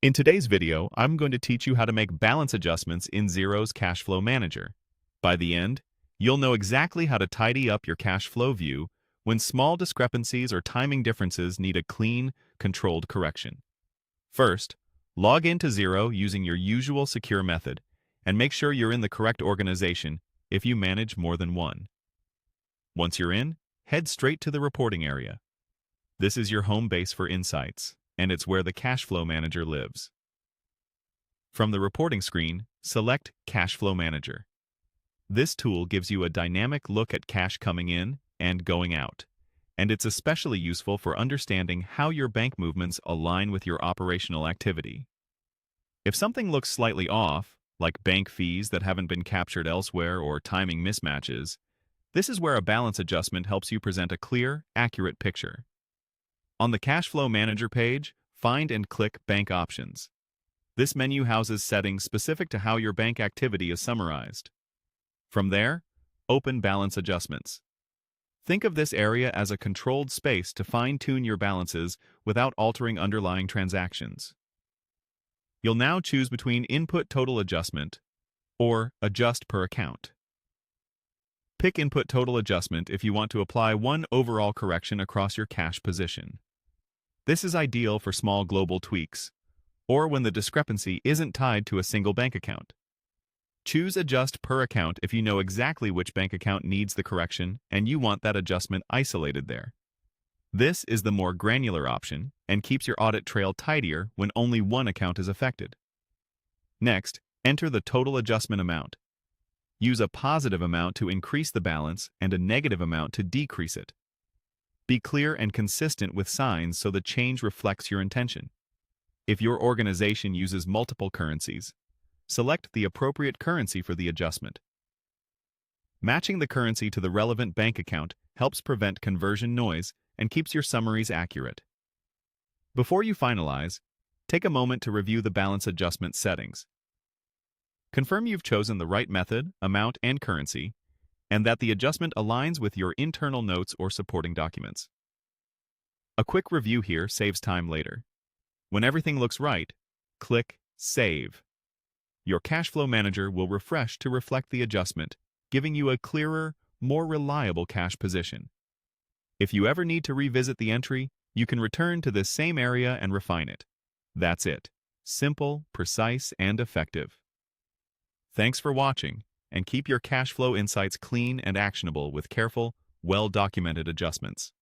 In today's video, I'm going to teach you how to make balance adjustments in Xero's Cash Flow Manager. By the end, you'll know exactly how to tidy up your cash flow view when small discrepancies or timing differences need a clean, controlled correction. First, log into Xero using your usual secure method and make sure you're in the correct organization if you manage more than one. Once you're in, head straight to the reporting area. This is your home base for insights, and it's where the Cash Flow Manager lives. From the reporting screen, select Cash Flow Manager. This tool gives you a dynamic look at cash coming in and going out, and it's especially useful for understanding how your bank movements align with your operational activity. If something looks slightly off, like bank fees that haven't been captured elsewhere or timing mismatches, this is where a balance adjustment helps you present a clear, accurate picture. On the Cash Flow Manager page, find and click Bank Options. This menu houses settings specific to how your bank activity is summarized. From there, open Balance Adjustments. Think of this area as a controlled space to fine-tune your balances without altering underlying transactions. You'll now choose between Input Total Adjustment or Adjust Per Account. Pick Input Total Adjustment if you want to apply one overall correction across your cash position. This is ideal for small global tweaks, or when the discrepancy isn't tied to a single bank account. Choose Adjust Per Account if you know exactly which bank account needs the correction and you want that adjustment isolated there. This is the more granular option and keeps your audit trail tidier when only one account is affected. Next, enter the total adjustment amount. Use a positive amount to increase the balance and a negative amount to decrease it. Be clear and consistent with signs so the change reflects your intention. If your organization uses multiple currencies, select the appropriate currency for the adjustment. Matching the currency to the relevant bank account helps prevent conversion noise and keeps your summaries accurate. Before you finalize, take a moment to review the balance adjustment settings. Confirm you've chosen the right method, amount, and currency, and that the adjustment aligns with your internal notes or supporting documents. A quick review here saves time later. When everything looks right, click Save. Your Cash Flow Manager will refresh to reflect the adjustment, giving you a clearer, more reliable cash position. If you ever need to revisit the entry, you can return to this same area and refine it. That's it. Simple, precise, and effective. Thanks for watching, and keep your cash flow insights clean and actionable with careful, well-documented adjustments.